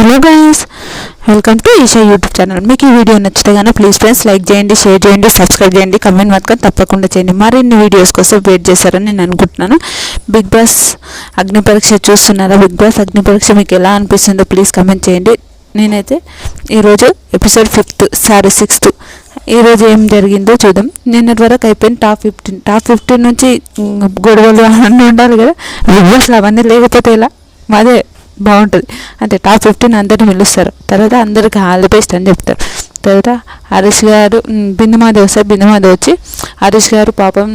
Hello guys, welcome to Isha YouTube channel. మీకు ఈ video నచ్చితే కానీ ప్లీజ్ ఫ్రెండ్స్ లైక్ చేయండి, షేర్ చేయండి, సబ్స్క్రైబ్ చేయండి, కమెంట్ మాత్రం తప్పకుండా చేయండి. మరిన్ని వీడియోస్ కోసం వెయిట్ చేస్తారని నేను అనుకుంటున్నాను. బిగ్ బాస్ అగ్ని పరీక్ష చూస్తున్నారా? బిగ్ బాస్ అగ్ని పరీక్ష మీకు ఎలా అనిపిస్తుందో ప్లీజ్ కమెంట్ చేయండి. నేనైతే ఈరోజు ఎపిసోడ్ 6th ఈరోజు ఏం జరిగిందో చూద్దాం. నిన్నటి వరకు అయిపోయింది టాప్ 15 నుంచి గొడవలు అన్నీ ఉండాలి కదా. బిగ్ బాస్లో అవన్నీ లేకపోతే ఇలా మాదే బాగుంటుంది. అంటే టాప్ 15 అందరిని పిలుస్తారు, తర్వాత అందరికి ఆల్ ది బెస్ట్ అని చెప్తారు. తర్వాత హరీష్ గారు బిందుమాధవ్ వస్తారు. బిందుమాధవ్ వచ్చి హరీష్ గారు పాపం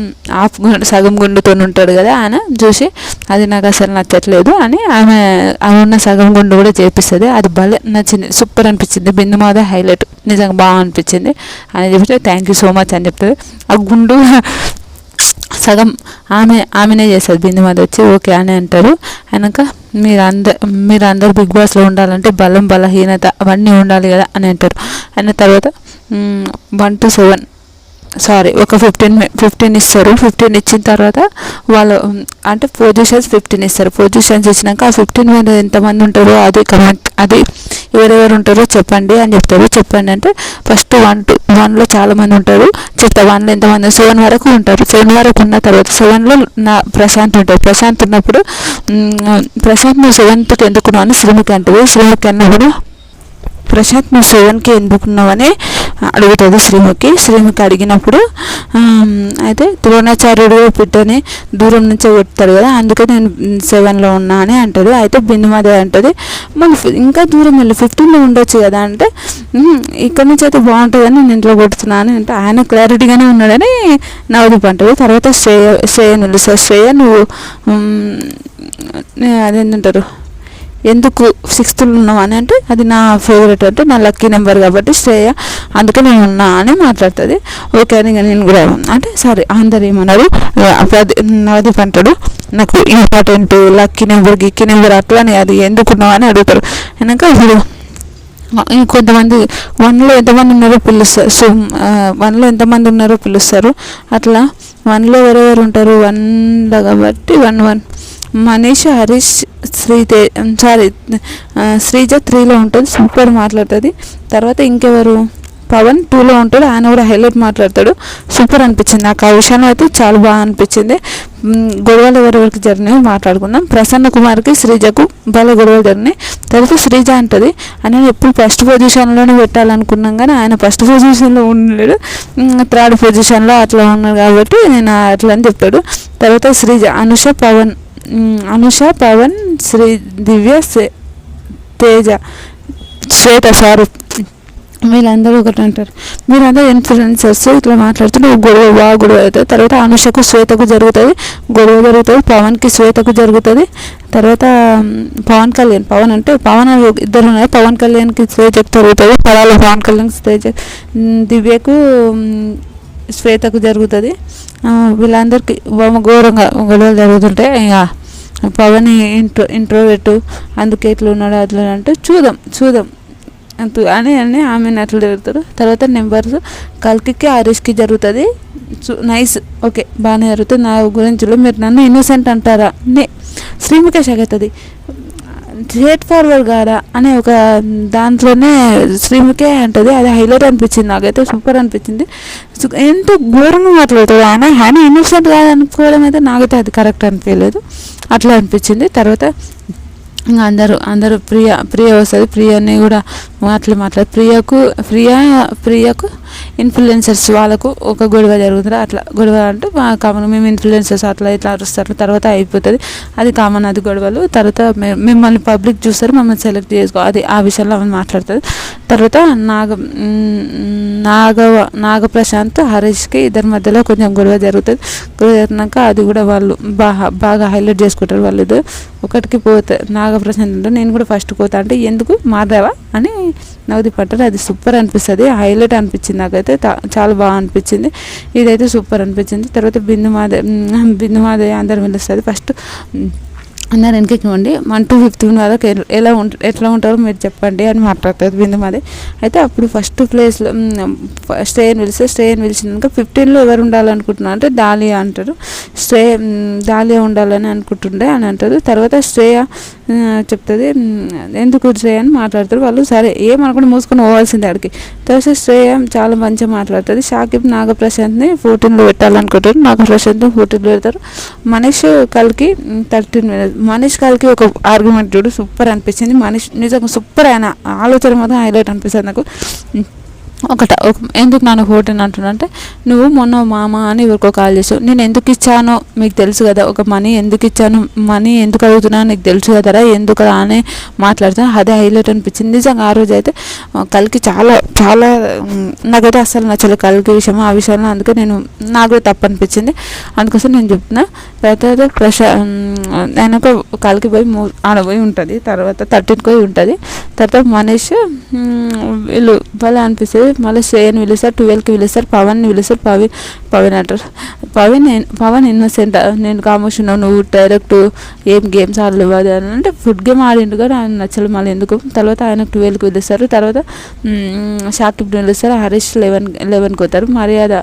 సగం గుండుతో ఉంటాడు కదా, ఆయన చూసి అది నాకు అసలు నచ్చట్లేదు అని ఆమె ఉన్న సగం గుండు కూడా చేపిస్తుంది. అది భలే నచ్చింది, సూపర్ అనిపించింది. బిందుమాధవ్ హైలైట్, నిజంగా బాగా అనిపించింది అని చెప్తే థ్యాంక్ యూ సో మచ్ అని చెప్తుంది. ఆ గుండు సగం ఆమెనే చేస్తుంది. బిందుమాధవ్ వచ్చి ఓకే అని అంటారు. అయినాక మీరందరూ బిగ్ బాస్లో ఉండాలంటే బలహీనత అవన్నీ ఉండాలి కదా అని అంటారు. అయిన తర్వాత 1 to 7 ఒక 15 ఇస్తారు. 15 ఇచ్చిన తర్వాత వాళ్ళు అంటే పొజిషన్స్ 15 ఇస్తారు. పొజిషన్స్ ఇచ్చినాక ఆ 15 మీద ఎంతమంది ఉంటారో అది ఎవరెవరు ఉంటారో చెప్పండి అని చెప్తారు. చెప్పండి అంటే ఫస్ట్ 1లో చాలామంది ఉంటారు. చెప్తా 1లో ఎంతమంది 7 వరకు ఉంటారు. 7 వరకు ఉన్న తర్వాత 7లో ప్రశాంత్ ఉంటారు. ప్రశాంత్ ఉన్నప్పుడు ప్రశాంత్ నువ్వు 7th ఎందుకున్నావు అని శ్రీముఖి అంటుంది. శ్రీముఖి అన్నప్పుడు ప్రశాంత్ నువ్వు 7కి ఎందుకున్నావని అడుగుతుంది శ్రీముఖి అడిగినప్పుడు అయితే ద్రోణాచార్యుడు పిట్టని దూరం నుంచే కొడతాడు కదా, అందుకే నేను 7లో ఉన్నా అని అంటాడు. అయితే బిందుమాధవ్ అంటుంది మళ్ళీ ఇంకా దూరం వెళ్ళి 15లో ఉండొచ్చు కదా అంటే ఇక్కడ నుంచి అయితే బాగుంటుందని నేను ఇంట్లో కొడుతున్నాను అంటే ఆయన క్లారిటీగానే ఉన్నాడని నవదీప్ అంటుంది. తర్వాత శ్రేయ నిలుస్తారు. శ్రేయ నువ్వు అదేంటంటారు ఎందుకు 6th ఉన్నావు అని అంటే అది నా ఫేవరెట్ అంటే నా లక్కీ నెంబర్ కాబట్టి శ్రేయ అందుకే నేను ఉన్నా అని మాట్లాడుతుంది. ఓకే అని నేను కూడా అంటే సరే అందరు ఏమన్నారు నవదీప్ అంటాడు నాకు ఇంపార్టెంట్ లక్కీ నెంబర్ అట్లానే అది ఎందుకున్నావు అని అడుగుతారు. వెనక ఇప్పుడు కొంతమంది 1లో ఎంతమంది ఉన్నారో పిలుస్తారు. సో 1లో ఎంతమంది ఉన్నారో పిలుస్తారు. అట్లా 1లో ఎవరెవరు ఉంటారు 1 కాబట్టి 1 మనీష్, హరీష్, శ్రీజ 3లో ఉంటుంది, సూపర్ మాట్లాడుతుంది. తర్వాత ఇంకెవరు పవన్ 2లో ఉంటాడు, ఆయన కూడా హైలైట్ మాట్లాడతాడు. సూపర్ అనిపించింది నాకు ఆ విషయంలో అయితే చాలా బాగా అనిపించింది. గొడవలు ఎవరెవరికి జరిగినాయో మాట్లాడుకుందాం. ప్రసన్న కుమార్కి శ్రీజకు బాగా గొడవలు జరిగినాయి. తర్వాత శ్రీజ అంటుంది ఆయన ఎప్పుడు ఫస్ట్ పొజిషన్లోనే పెట్టాలనుకున్నాం కానీ ఆయన ఫస్ట్ పొజిషన్లో ఉండలేడు, 3rd పొజిషన్లో అట్లా ఉన్నాడు కాబట్టి నేను అట్లా అని చెప్తాడు. తర్వాత శ్రీజ అనుష పవన్ శ్రీ దివ్య తేజ శ్వేత వీళ్ళందరూ ఒకటి అంటారు. మీరందరూ ఇన్ఫ్లుయెన్సర్స్ ఇట్లా మాట్లాడుతుంటే గొడవ అవుతుంది. తర్వాత అనుషకు శ్వేతకు గొడవ జరుగుతుంది. పవన్కి శ్వేతకు జరుగుతుంది. తర్వాత పవన్ అంటే పవన్ ఇద్దరు ఉన్నాయి. పవన్ కళ్యాణ్కి శ్వేతకు జరుగుతుంది. పడాల పవన్ కళ్యాణ్కి దివ్యకు శ్వేతకు జరుగుతుంది. వీళ్ళందరికీ ఘోరంగా గొడవలు జరుగుతుంటే ఇక పవన్ ఇంట్రోవర్ట్ అందుకే ఇట్లా ఉన్నాడు అట్లా అంటే చూద్దాం అని ఆమెను అట్లా జరుగుతారు. తర్వాత నెంబర్స్ కల్కికి హరీష్కి జరుగుతుంది. నైస్ ఓకే బాగానే జరుగుతుంది. నా గురించి మీరు నన్ను ఇన్నోసెంట్ అంటారా శ్రీముఖి అవుతుంది స్ట్రేట్ ఫార్వర్డ్ కాదా అనే ఒక దాంట్లోనే శ్రీముఖే అంటుంది. అది హైలైట్ అనిపించింది నాకైతే, సూపర్ అనిపించింది. ఎంత ఘోరంగా మాట్లాడుతుంది ఆయన ఇన్నోసెంట్ కాదనుకోవడం అయితే నాకైతే అది కరెక్ట్ అనిపించలేదు, అట్లా అనిపించింది. తర్వాత ఇంకా అందరూ ప్రియ వస్తుంది. ప్రియని కూడా మాట్లాడు ప్రియకు ఇన్ఫ్లుయెన్సర్స్ వాళ్ళకు ఒక గొడవ జరుగుతుంది. అట్లా గొడవ అంటే కామన్ మేము ఇన్ఫ్లుయెన్సర్స్ అట్లా ఇట్లా అరుస్తారు. తర్వాత అయిపోతుంది, అది కామన్ అది గొడవలు. తర్వాత మిమ్మల్ని పబ్లిక్ చూస్తారు, మమ్మల్ని సెలెక్ట్ చేసుకో అది ఆ విషయంలో ఆమె మాట్లాడుతుంది. తర్వాత నాగప్రశాంత్ హరీష్కి ఇద్దరి మధ్యలో కొంచెం గొడవ జరుగుతుంది. గొడవ జరిగినాక అది కూడా వాళ్ళు బాగా హైలైట్ చేసుకుంటారు. వాళ్ళు ఒకటికి పోతే నాగప్రశాంత్ అంటే నేను కూడా ఫస్ట్ పోతా అంటే ఎందుకు మారావా అని నవదీప్ అంటారు. అది సూపర్ అనిపిస్తుంది, హైలైట్ అనిపించింది నాకైతే, చాలా బాగా అనిపించింది. ఇదైతే సూపర్ అనిపించింది. తర్వాత బిందుమాధవ్ అందరు పిలుస్తుంది. ఫస్ట్ అందరు వెనక్కివ్వండి 1 to 15 వరకు ఎట్లా ఉంటారో మీరు చెప్పండి అని మాట్లాడుతుంది బిందుమాధవ్. అయితే అప్పుడు ఫస్ట్ ప్లేస్లో శ్రేయని పిలిచినాక 15లో ఎవరు ఉండాలనుకుంటున్నా అంటే డాలియా అంటారు. డాలియా ఉండాలని అనుకుంటుండే అని అంటారు. తర్వాత చెప్తుంది. ఎందుకు శ్రేయ అని మాట్లాడతారు వాళ్ళు. సరే ఏమనుకుంటే మూసుకొని పోవాల్సిందే ఆడికి. తర్వాత శ్రేయ చాలా మంచిగా మాట్లాడుతుంది. షాకిబ్ నాగప్రశాంత్ని 14లో పెట్టాలనుకుంటారు. నాగప్రశాంత్ని 14లో పెడతారు. మనీష్ కల్కి 13. మనీష్ కల్కి ఒక ఆర్గ్యుమెంట్ చూడు సూపర్ అనిపించింది. మనీష్ నిజంగా సూపర్, ఆయన ఆలోచన మాత్రం హైలైట్ అనిపిస్తుంది నాకు. ఎందుకు నన్ను 14 అంటున్నా అంటే, నువ్వు మొన్న మామ అని ఎవరికో కాల్ చేసావు, నేను ఎందుకు ఇచ్చానో మీకు తెలుసు కదా, ఒక మనీ ఎందుకు ఇచ్చాను, మనీ ఎందుకు అడుగుతున్నాను నీకు తెలుసు కదరా, ఎందుకు అని మాట్లాడుతున్నా. అదే హైలైట్ అనిపించింది నిజంగా. ఆ రోజు అయితే కల్కి చాలా చాలా నాకైతే అస్సలు నచ్చలేదు కల్కి విషయం, ఆ విషయంలో. అందుకే నాకు కూడా తప్పు అనిపించింది, అందుకోసం నేను చెప్తున్నా. తర్వాత ఆయనకు కల్కి పోయి ఆడ పోయి ఉంటుంది, తర్వాత 13కి పోయి ఉంటుంది. తర్వాత మనీష్ వీళ్ళు భలే అనిపిస్తుంది. మళ్ళీ శ్రేయని పిలుస్తారు, 12కి పిలుస్తారు, పవన్ని పిలుస్తారు. పవన్ అంటారు. పవన్ ఇన్నోసెంట్, నేను కామోష్ ఉన్నావు, నువ్వు డైరెక్ట్ ఏం గేమ్స్ ఆడలేవు అది అని అంటే, ఫుడ్ గేమ్ ఆడిండు కూడా ఆయన నచ్చలేదు మళ్ళీ ఎందుకు. తర్వాత ఆయనకు 12కి పిలుస్తారు. తర్వాత షాకిబ్ పిలుస్తారు. హరీష్ 11కి పోతారు. మర్యాద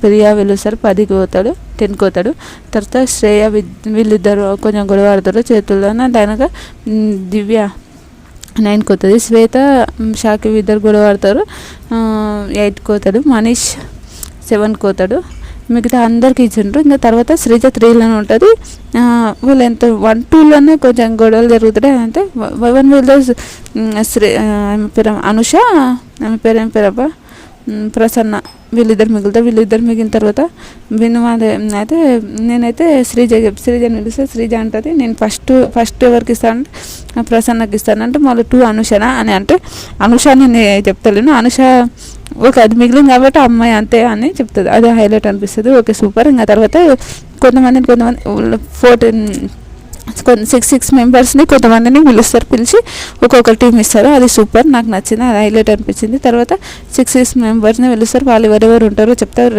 ప్రియా పిలుస్తారు, 10కి పోతాడు, 10కి పోతాడు. తర్వాత శ్రేయ వీళ్ళిద్దరు కొంచెం గొడవ ఆడతారు చేతుల్లో. దానిక దివ్య 9కి పోతుంది. శ్వేత షాకిబ్ ఇద్దరు గొడవ ఆడతారు, 8కి పోతాడు. మనీష్ 7కి పోతాడు. మిగతా అందరికి ఇచ్చిండ్రు. ఇంకా తర్వాత శ్రీజ 3లోనే ఉంటుంది. వీళ్ళు ఎంత 1, 2లోనే కొంచెం గొడవలు జరుగుతాయి. అంటే 1 వీళ్ళు ఆమె పేరు అనుష, ఆమె పేరు ఏం పేరబ్బా ప్రసన్న, వీళ్ళిద్దరు మిగులుతారు. వీళ్ళిద్దరు మిగిలిన తర్వాత అయితే నేనైతే శ్రీజని పిలిస్తే శ్రీజ అంటుంది, నేను ఫస్ట్ ఎవరికి ఇస్తాను అంటే ప్రసన్నకి ఇస్తాను అంటే, మళ్ళీ 2 అనుషనా అని అంటే, అనుష నేను చెప్తలేను, అనుష ఓకే అది మిగిలింది కాబట్టి అమ్మాయి అంతే అని చెప్తుంది. అదే హైలైట్ అనిపిస్తుంది. Okay super. ఇంకా తర్వాత కొంతమంది 6 మెంబర్స్ని కొంతమందిని పిలిచి ఒక్కొక్క టీం ఇస్తారు. అది సూపర్, నాకు నచ్చింది, అది హైలైట్ అనిపించింది. తర్వాత 6 మెంబర్స్ని పిలుస్తారు. వాళ్ళు ఎవరెవరు ఉంటారో చెప్తారు.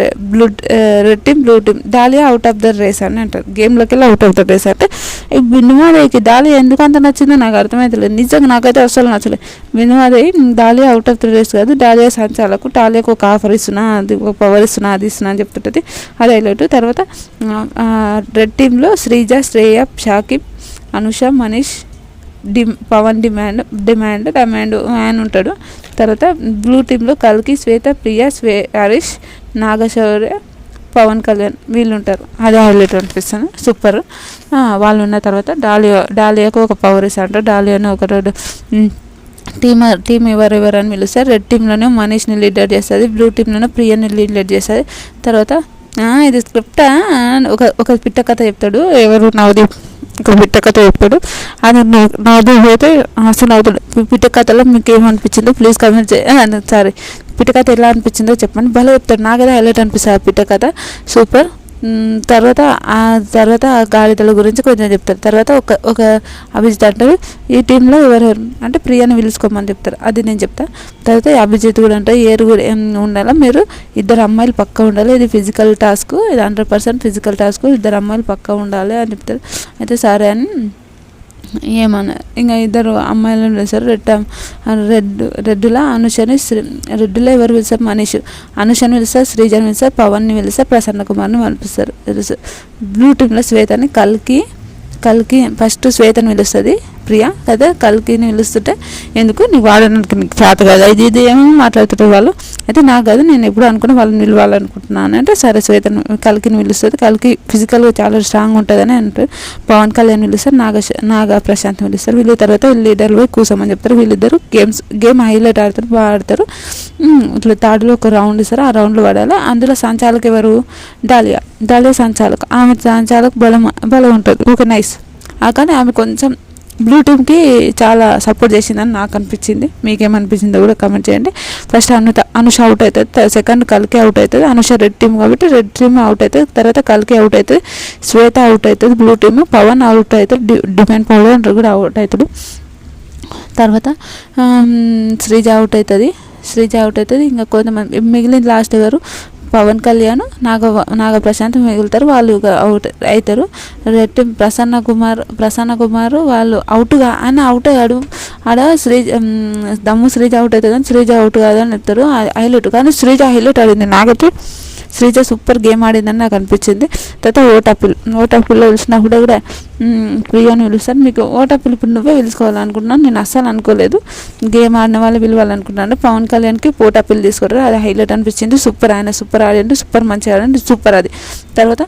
Red team, blue team. Dalia out of the race అని అంటారు. గేమ్లోకి వెళ్ళి అవుట్ ఆఫ్ ద రేస్ అంటే, బిన్నుమాదేవికి డాలియా ఎందుకు అంత నచ్చిందో నాకు అర్థమవుతలేదు. నిజంగా నాకైతే అసలు నచ్చలేదు. బిన్నుమాదేవి డాలియా అవుట్ ఆఫ్ ద రేస్ కాదు, డాలియా సంచాలకు, డాలియాకు ఒక ఆఫర్ ఇస్తున్నా, అది ఒక పవర్ ఇస్తున్నా, అది ఇస్తున్నా అని చెప్తుంటుంది. అది హైలైట్. తర్వాత రెడ్ టీంలో శ్రీజ, శ్రేయ, షాకిబ్, అనుష, మనీష్, పవన్ డిమాండ్ మ్యాన్ ఉంటాడు. తర్వాత బ్లూ టీంలో కల్కి, శ్వేత, ప్రియ, హరీష్, నాగశౌర్య, పవన్ కళ్యాణ్ వీళ్ళు ఉంటారు. అదే హైలైట్ అనిపిస్తుంది. సూపర్. వాళ్ళు ఉన్న తర్వాత డాలియాకు ఒక పవర్ ఇస్తాడు. డాలియాను ఒక టీం ఎవరెవరని పిలుస్తారు. రెడ్ టీంలోనే మనీష్ని లీడర్ చేస్తుంది, బ్లూ టీంలోనే ప్రియని లీడర్ చేస్తుంది. తర్వాత ఇది స్క్రిప్టా ఒక పిట్ట కథ చెప్తాడు, ఎవరు నవదీప్ ఒక పిట్ట కథ చెప్పాడు. అది నవదీప్ అయితే అసలు అవుతాడు. పిట్ట కథలో మీకు ఏమనిపించిందో ప్లీజ్ కామెంట్ చేయండి. సారీ, పిట్ట కథ ఎలా అనిపించిందో చెప్పండి. భలే చెప్తాడు, నాకైతే హైలైట్ అనిపిస్తుంది ఆ పిట్ట కథ. సూపర్. తర్వాత ఆ గాడిదల గురించి కొంచెం చెప్తారు. తర్వాత ఒక అభిజిత్ అంటారు, ఈ టీంలో ఎవరెవరు అంటే ప్రియాని పిలుచుకోమని చెప్తారు. అది నేను చెప్తాను. తర్వాత అభిజిత్ కూడా అంటే ఏరుగురు ఉండాలా, మీరు 2 అమ్మాయిలు పక్కా ఉండాలి, ఇది ఫిజికల్ టాస్క్, ఇది 100% ఫిజికల్ టాస్క్, 2 అమ్మాయిలు పక్కా ఉండాలి అని చెప్తారు. అయితే సరే అని ఏమన్నా ఇంకా 2 అమ్మాయిలను పిలుస్తారు. రెడ్డులో అనుషని, రెడ్డిలో ఎవరు పిలుస్తారు, మనీష్, అనుషని పిలుస్తారు, శ్రీజని పిలుస్తారు, పవన్ని పిలుస్తారు, ప్రసన్న కుమార్ని పంపిస్తారు. బ్లూ టీంలో శ్వేతని, కల్కి ఫస్ట్ శ్వేతని పిలుస్తుంది ప్రియ కదా, కల్కిని పిలుస్తుంటే ఎందుకు నీకు వాడడానికి నీకు చేత కదా, ఇది ఏమో మాట్లాడుతుంటారు వాళ్ళు. అయితే నాకు కాదు, నేను ఎప్పుడు అనుకున్నా వాళ్ళని పిలవాలనుకుంటున్నాను అంటే, సరే శ్వేతని కల్కిని పిలుస్తుంది. కల్కి ఫిజికల్గా చాలా స్ట్రాంగ్ ఉంటుందని అంటారు. పవన్ కళ్యాణ్ పిలుస్తారు, నాగ ప్రశాంత్ పిలుస్తారు. వీళ్ళు తర్వాత లీడర్లు పోయి కూర్చోమని చెప్తారు. వీళ్ళిద్దరు గేమ్ హైలైట్ ఆడతారు, బాగా ఆడతారు. ఇట్లా థర్డ్లో ఒక రౌండ్ ఇస్తారు, ఆ రౌండ్లో పడాలి. అందులో సంచాలకు ఎవరు, డాలియా సంచాలకు. ఆమె సంచాలకు బలం ఉంటుంది, ఓకే నైస్. కానీ ఆమె కొంచెం బ్లూ టీమ్కి చాలా సపోర్ట్ చేసిందని నాకు అనిపించింది. మీకేమనిపించిందో కూడా కమెంట్ చేయండి. ఫస్ట్ అనుష అవుట్ అవుతుంది, సెకండ్ కల్కి అవుట్ అవుతుంది. అనుష రెడ్ టీమ్ కాబట్టి రెడ్ టీమ్ అవుట్ అవుతుంది. తర్వాత కల్కి అవుట్ అవుతుంది, శ్వేత అవుట్ అవుతుంది బ్లూ టీమ్, పవన్ అవుట్ అవుతుంది, డిమాండ్ పవన్ కూడా అవుట్ అవుతాడు. తర్వాత శ్రీజ అవుట్ అవుతుంది. ఇంకా కొంతమంది మిగిలిన లాస్ట్ ఎవరు, పవన్ కళ్యాణ్, నాగప్రశాంత్ మిగులుతారు, వాళ్ళు అవుట్ అవుతారు. రెడ్ టీమ్ ప్రసన్న కుమార్ వాళ్ళు ఆయన అవుట్ అయ్యాడు. ఆడ శ్రీజ అవుట్ అవుతుంది కానీ శ్రీజ అవుట్ కాదని చెప్తారు. హైలైట్ కానీ శ్రీజ హైలైట్ ఆడింది. నాకైతే శ్రీజ సూపర్ గేమ్ ఆడిందని నాకు అనిపించింది. తర్వాత ఓటాపిల్లో పిలిచినా కూడా ప్రియాని పిలుస్తారు. మీకు ఓటాపిల్ ఇప్పుడు నువ్వే పిలుచుకోవాలనుకుంటున్నాను, నేను అస్సలు అనుకోలేదు. గేమ్ ఆడిన వాళ్ళు పిలవాలనుకుంటున్నాను. పవన్ కళ్యాణ్కి ఓటాపిల్ తీసుకుంటారు, అది హైలైట్ అనిపించింది. సూపర్, ఆయన సూపర్ ఆడండి, సూపర్ మంచిగా ఆడండి, సూపర్ అది. తర్వాత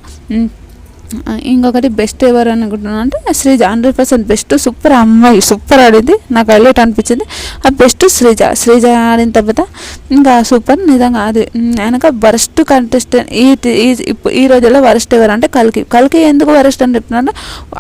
ఇంకొకటి బెస్ట్ ఎవరు అనుకుంటున్నాను అంటే శ్రీజ 100% బెస్ట్. సూపర్ అమ్మాయి, సూపర్ ఆడింది, నాకు హైలైట్ అనిపించింది. ఆ బెస్ట్ శ్రీజ ఆడిన తర్వాత ఇంకా సూపర్ నిజంగా. అది ఆయనక వరస్ట్ కంటెస్టెంట్ ఈ రోజుల్లో వరస్ట్ ఎవరు అంటే కల్కి ఎందుకు వరస్ట్ అని చెప్తున్నా,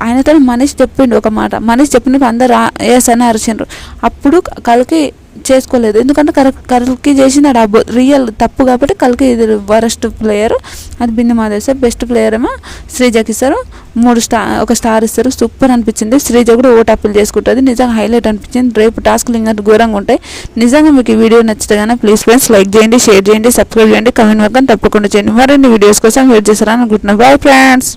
ఆయనతో మనీష్ చెప్పిండు ఒక మాట, మనీష్ చెప్పినప్పుడు అందరు ఎస్ అని అరిచిండ్రు. అప్పుడు కల్కి చేసుకోలేదు, ఎందుకంటే కల్కి చేసిన రియల్ తప్పు కాబట్టి కల్కి ఇది వరస్ట్ ప్లేయర్. అది బిందు మాధవ్ సార్. బెస్ట్ ప్లేయర్ ఏమో శ్రీజకి ఇస్తారు, 3 ఒక స్టార్ ఇస్తారు. సూపర్ అనిపించింది. శ్రీజ కూడా ఓటాపిల్ చేసుకుంటుంది, నిజంగా హైలైట్ అనిపించింది. రేపు టాస్క్లు ఇంకా ఘోరంగా ఉంటాయి. నిజంగా మీకు ఈ వీడియో నచ్చితే కానీ ప్లీజ్ ఫ్రెండ్స్ లైక్ చేయండి, షేర్ చేయండి, సబ్స్క్రైబ్ చేయండి, కమెంట్ వర్క్ తప్పకుండా చేయండి. మరిన్ని వీడియోస్ కోసం వెయిట్ చేస్తారని అనుకుంటున్నాను. Bye friends.